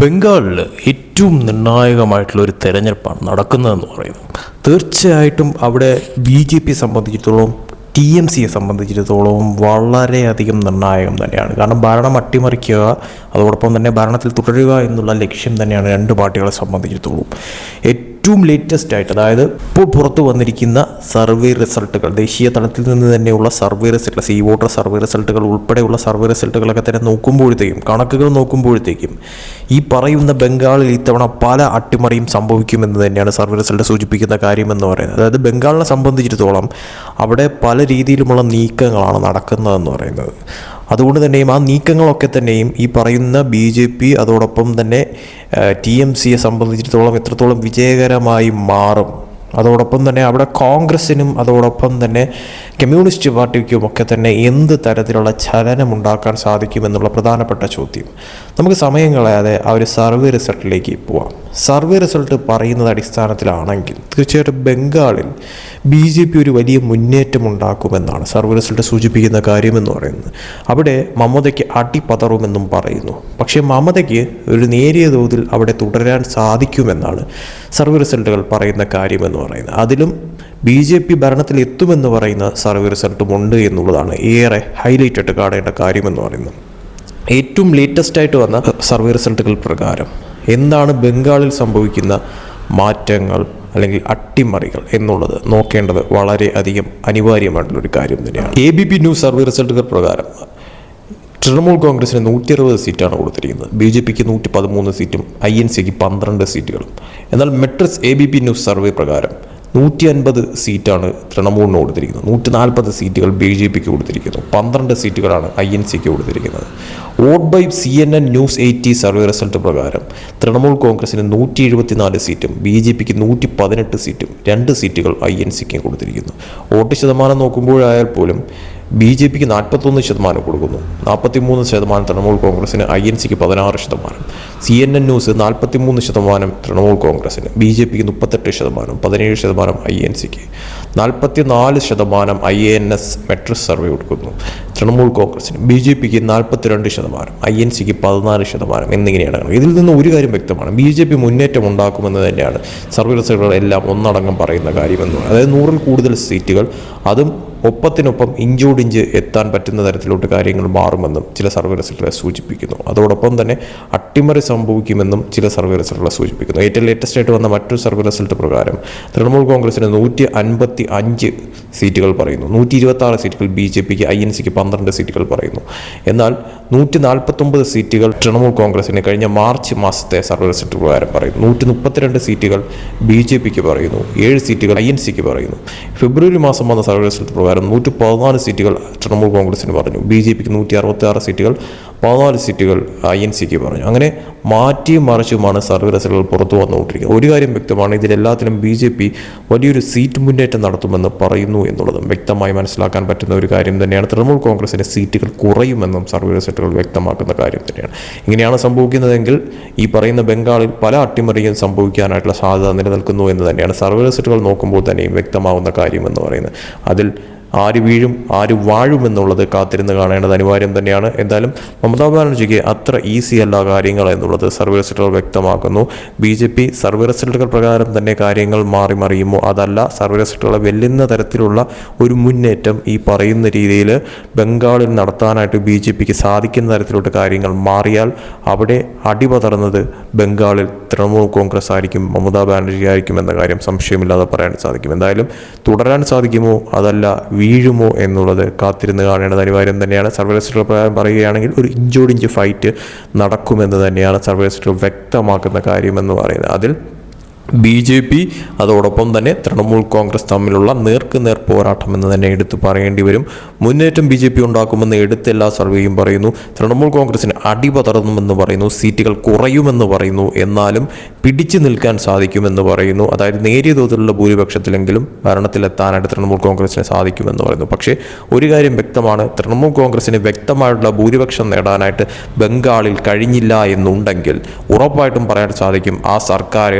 ബംഗാളിൽ ഏറ്റവും നിർണായകമായിട്ടുള്ള ഒരു തെരഞ്ഞെടുപ്പാണ് നടക്കുന്നതെന്ന് പറയുന്നത്. തീർച്ചയായിട്ടും അവിടെ BJP സംബന്ധിച്ചിടത്തോളം TMCയെ സംബന്ധിച്ചിടത്തോളം വളരെയധികം നിർണായകം തന്നെയാണ്. കാരണം ഭരണം അട്ടിമറിക്കുക, അതോടൊപ്പം തന്നെ ഭരണത്തിൽ തുടരുക എന്നുള്ള ലക്ഷ്യം തന്നെയാണ് രണ്ട് പാർട്ടികളെ സംബന്ധിച്ചിടത്തോളം. ഏറ്റവും ലേറ്റസ്റ്റ് ആയിട്ട്, അതായത് ഇപ്പോൾ പുറത്തു വന്നിരിക്കുന്ന സർവേ റിസൾട്ടുകൾ, ദേശീയ തലത്തിൽ നിന്ന് തന്നെയുള്ള survey result, C voter survey റിസൾട്ടുകൾ ഉൾപ്പെടെയുള്ള സർവേ റിസൾട്ടുകളൊക്കെ തന്നെ നോക്കുമ്പോഴത്തേക്കും, കണക്കുകൾ നോക്കുമ്പോഴത്തേക്കും ഈ പറയുന്ന ബംഗാളിൽ ഇത്തവണ പല അട്ടിമറിയും സംഭവിക്കുമെന്ന് തന്നെയാണ് സർവേ റിസൾട്ട് സൂചിപ്പിക്കുന്ന കാര്യമെന്ന് പറയുന്നത്. അതായത് ബംഗാളിനെ സംബന്ധിച്ചിടത്തോളം അവിടെ പല രീതിയിലുമുള്ള നീക്കങ്ങളാണ് നടക്കുന്നതെന്ന് പറയുന്നത്. അതുകൊണ്ട് തന്നെയും ആ നീക്കങ്ങളൊക്കെ തന്നെയും ഈ പറയുന്ന BJP അതോടൊപ്പം തന്നെ TMCയെ സംബന്ധിച്ചിടത്തോളം എത്രത്തോളം വിജയകരമായി മാറും, അതോടൊപ്പം തന്നെ അവിടെ കോൺഗ്രസിനും അതോടൊപ്പം തന്നെ കമ്മ്യൂണിസ്റ്റ് പാർട്ടിക്കും ഒക്കെ തന്നെ എന്ത് തരത്തിലുള്ള ചലനമുണ്ടാക്കാൻ സാധിക്കുമെന്നുള്ള പ്രധാനപ്പെട്ട ചോദ്യം. നമുക്ക് സമയം കളയാതെ ആ ഒരു സർവേ റിസൾട്ടിലേക്ക് പോവാം. സർവേ റിസൾട്ട് പറയുന്നത് അടിസ്ഥാനത്തിലാണെങ്കിൽ തീർച്ചയായിട്ടും ബംഗാളിൽ BJP ഒരു വലിയ മുന്നേറ്റം ഉണ്ടാക്കുമെന്നാണ് സർവേ റിസൾട്ട് സൂചിപ്പിക്കുന്ന കാര്യമെന്ന് പറയുന്നത്. അവിടെ മമതയ്ക്ക് അടിപതറുമെന്നും പറയുന്നു. പക്ഷേ മമതയ്ക്ക് ഒരു നേരിയ തോതിൽ അവിടെ തുടരാൻ സാധിക്കുമെന്നാണ് സർവേ റിസൾട്ടുകൾ പറയുന്ന കാര്യമെന്ന് പറയുന്നത്. അതിലും BJP ഭരണത്തിൽ എത്തുമെന്ന് പറയുന്ന സർവേ റിസൾട്ടും ഉണ്ട് എന്നുള്ളതാണ് ഏറെ ഹൈലൈറ്റ് ആയിട്ട് കാണേണ്ട കാര്യമെന്ന് പറയുന്നത്. ഏറ്റവും ലേറ്റസ്റ്റ് ആയിട്ട് വന്ന സർവേ റിസൾട്ടുകൾ പ്രകാരം എന്താണ് ബംഗാളിൽ സംഭവിക്കുന്ന മാറ്റങ്ങൾ അല്ലെങ്കിൽ അട്ടിമറികൾ എന്നുള്ളത് നോക്കേണ്ടത് വളരെ അധികം അനിവാര്യമായിട്ടുള്ളൊരു കാര്യം തന്നെയാണ്. ABP ന്യൂസ് സർവേ റിസൾട്ടുകൾ പ്രകാരം തൃണമൂൽ കോൺഗ്രസിന് 160 സീറ്റാണ് കൊടുത്തിരിക്കുന്നത്, BJPക്ക് 113 സീറ്റും INCക്ക് 12 സീറ്റുകളും. എന്നാൽ മെട്രിക്സ് ABP ന്യൂസ് സർവേ പ്രകാരം 150 സീറ്റാണ് തൃണമൂലിന് കൊടുത്തിരിക്കുന്നത്, 140 സീറ്റുകൾ BJPക്ക് കൊടുത്തിരിക്കുന്നു, 12 സീറ്റുകളാണ് INCക്ക് കൊടുത്തിരിക്കുന്നത്. Vote by CNN news 80 survey result പ്രകാരം തൃണമൂൽ കോൺഗ്രസിന് 174 സീറ്റും BJPക്ക് 118 സീറ്റും 2 സീറ്റുകൾ INCക്ക് കൊടുത്തിരിക്കുന്നു. വോട്ട് ശതമാനം നോക്കുമ്പോഴായാൽ പോലും BJPക്ക് 41% കൊടുക്കുന്നു, 43% തൃണമൂൽ കോൺഗ്രസിന്, INCക്ക് 16%. CNN ന്യൂസ് 43% തൃണമൂൽ കോൺഗ്രസിന്, BJPക്ക് 38%, 17% INCക്ക്, 44% IANS മെട്രിക്സ് സർവേ കൊടുക്കുന്നു തൃണമൂൽ കോൺഗ്രസിന്, BJPക്ക് 42%, INCക്ക് 14% എന്നിങ്ങനെയാണ്. ഇതിൽ നിന്ന് ഒരു കാര്യം വ്യക്തമാണ്, BJP മുന്നേറ്റം ഉണ്ടാക്കുമെന്ന് തന്നെയാണ് സർവേ റിസൾട്ടുകൾ എല്ലാം ഒന്നടങ്കം പറയുന്ന കാര്യമെന്ന്. അതായത് 100-ൽ കൂടുതൽ സീറ്റുകൾ, അതും ഒപ്പത്തിനൊപ്പം ഇഞ്ചോടിഞ്ച് എത്താൻ പറ്റുന്ന തരത്തിലോട്ട് കാര്യങ്ങൾ മാറുമെന്നും ചില സർവേ റിസൾട്ടുകളെ സൂചിപ്പിക്കുന്നു. അതോടൊപ്പം തന്നെ അട്ടിമറി സംഭവിക്കുമെന്നും ചില സർവേ റിസൾട്ടുകളെ സൂചിപ്പിക്കുന്നു. ഏറ്റവും ലേറ്റസ്റ്റ് ആയിട്ട് വന്ന മറ്റൊരു സർവേ റിസൾട്ട് പ്രകാരം തൃണമൂൽ കോൺഗ്രസിന് 155 സീറ്റുകൾ പറയുന്നു, 126 സീറ്റുകൾ BJPക്ക്, INCക്ക് 12 സീറ്റുകൾ പറയുന്നു. എന്നാൽ 149 സീറ്റുകൾ തൃണമൂൽ കോൺഗ്രസിന് കഴിഞ്ഞ മാർച്ച് മാസത്തെ സർവേ റിസൾട്ട് പ്രകാരം പറയുന്നു, 132 സീറ്റുകൾ BJPക്ക് പറയുന്നു, 7 സീറ്റുകൾ INCക്ക് പറയുന്നു. ഫെബ്രുവരി മാസം വന്ന സർവേ റിസൾട്ട് പ്രകാരം 114 സീറ്റുകൾ തൃണമൂൽ കോൺഗ്രസിന് പറഞ്ഞു, BJPക്ക് 166 സീറ്റുകൾ, 14 സീറ്റുകൾ INCക്ക് പറഞ്ഞു. അങ്ങനെ മാറ്റിയും മറിച്ചുമാണ് സർവേ റിസൾട്ടുകൾ പുറത്തു വന്നുകൊണ്ടിരിക്കുന്നത്. ഒരു കാര്യം വ്യക്തമാണ്, ഇതിലെല്ലാത്തിലും BJP വലിയൊരു സീറ്റ് മുന്നേറ്റം നടത്തുമെന്ന് പറയുന്നു എന്നുള്ളതും വ്യക്തമായി മനസ്സിലാക്കാൻ പറ്റുന്ന ഒരു കാര്യം തന്നെയാണ്. തൃണമൂൽ കോൺഗ്രസിൻ്റെ സീറ്റുകൾ കുറയുമെന്നും സർവേ റിസൾട്ടുകൾ വ്യക്തമാക്കുന്ന കാര്യം തന്നെയാണ്. ഇങ്ങനെയാണ് സംഭവിക്കുന്നതെങ്കിൽ ഈ പറയുന്ന ബംഗാളിൽ പല അട്ടിമറിയും സംഭവിക്കാനായിട്ടുള്ള സാധ്യത നിലനിൽക്കുന്നു എന്ന് തന്നെയാണ് സർവേ റിസൾട്ടുകൾ നോക്കുമ്പോൾ തന്നെയും വ്യക്തമാവുന്ന കാര്യമെന്ന് പറയുന്നത്. അതിൽ ആര് വീഴും ആര് വാഴുമെന്നുള്ളത് കാത്തിരുന്ന് കാണേണ്ടത് അനിവാര്യം തന്നെയാണ്. എന്തായാലും മമതാ ബാനർജിക്ക് അത്ര ഈസി അല്ല കാര്യങ്ങൾ എന്നുള്ളത് സർവേ റിസൾട്ടുകൾ വ്യക്തമാക്കുന്നു. BJP സർവേ റിസൾട്ടുകൾ പ്രകാരം തന്നെ കാര്യങ്ങൾ മാറി മറിയുമോ, അതല്ല സർവേ റിസൾട്ടുകളെ വെല്ലുന്ന തരത്തിലുള്ള ഒരു മുന്നേറ്റം ഈ പറയുന്ന രീതിയിൽ ബംഗാളിൽ നടത്താനായിട്ട് BJPക്ക് സാധിക്കുന്ന തരത്തിലോട്ട് കാര്യങ്ങൾ മാറിയാൽ അവിടെ അടിപതറുന്നത് ബംഗാളിൽ തൃണമൂൽ കോൺഗ്രസ് ആയിരിക്കും, മമതാ ബാനർജി ആയിരിക്കും എന്ന കാര്യം സംശയമില്ലാതെ പറയാൻ സാധിക്കും. എന്തായാലും തുടരാൻ സാധിക്കുമോ അതല്ല വീഴുമോ എന്നുള്ളത് കാത്തിരുന്ന് കാണേണ്ടത് അനിവാര്യം തന്നെയാണ്. സർവേ റിസൾട്ടുകൾ പ്രകാരം പറയുകയാണെങ്കിൽ ഒരു ഇഞ്ചോടിഞ്ച് ഫൈറ്റ് നടക്കുമെന്ന് തന്നെയാണ് സർവേ റിസൾട്ടുകൾ വ്യക്തമാക്കുന്ന കാര്യമെന്ന് പറയുന്നത്. അതിൽ BJP അതോടൊപ്പം തന്നെ തൃണമൂൽ കോൺഗ്രസ് തമ്മിലുള്ള നേർക്കുനേർ പോരാട്ടം എന്ന് തന്നെ എടുത്തു പറയേണ്ടി വരും. മുന്നേറ്റം BJP ഉണ്ടാക്കുമെന്ന് എടുത്തെല്ലാ സർവേയും പറയുന്നു. തൃണമൂൽ കോൺഗ്രസിന് അടിപതറുമെന്ന് പറയുന്നു, സീറ്റുകൾ കുറയുമെന്ന് പറയുന്നു, എന്നാലും പിടിച്ചു നിൽക്കാൻ സാധിക്കുമെന്ന് പറയുന്നു. അതായത് നേരിയ തോതിലുള്ള ഭൂരിപക്ഷത്തിലെങ്കിലും ഭരണത്തിലെത്താനായിട്ട് തൃണമൂൽ കോൺഗ്രസിന് സാധിക്കുമെന്ന് പറയുന്നു. പക്ഷേ ഒരു കാര്യം വ്യക്തമാണ്, തൃണമൂൽ കോൺഗ്രസിന് വ്യക്തമായിട്ടുള്ള ഭൂരിപക്ഷം നേടാനായിട്ട് ബംഗാളിൽ കഴിഞ്ഞില്ല എന്നുണ്ടെങ്കിൽ ഉറപ്പായിട്ടും പറയാൻ സാധിക്കും ആ സർക്കാർ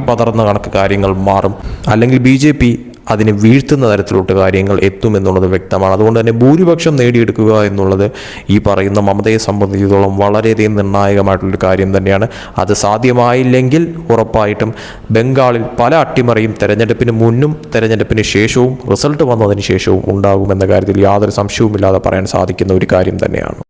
പതർന്ന കണക്ക് കാര്യങ്ങൾ മാറും. അല്ലെങ്കിൽ BJP അതിനെ വീഴ്ത്തുന്ന തരത്തിലോട്ട് കാര്യങ്ങൾ എത്തുമെന്നുള്ളത് വ്യക്തമാണ്. അതുകൊണ്ട് തന്നെ ഭൂരിപക്ഷം നേടിയെടുക്കുക എന്നുള്ളത് ഈ പറയുന്ന മമതയെ സംബന്ധിച്ചിടത്തോളം വളരെയധികം നിർണായകമായിട്ടുള്ളൊരു കാര്യം തന്നെയാണ്. അത് സാധ്യമായില്ലെങ്കിൽ ഉറപ്പായിട്ടും ബംഗാളിൽ പല അട്ടിമറിയും തെരഞ്ഞെടുപ്പിന് മുന്നും തെരഞ്ഞെടുപ്പിന് ശേഷവും റിസൾട്ട് വന്നതിന് ശേഷവും ഉണ്ടാകുമെന്ന കാര്യത്തിൽ യാതൊരു സംശയവുമില്ലാതെ പറയാൻ സാധിക്കുന്ന ഒരു കാര്യം തന്നെയാണ്.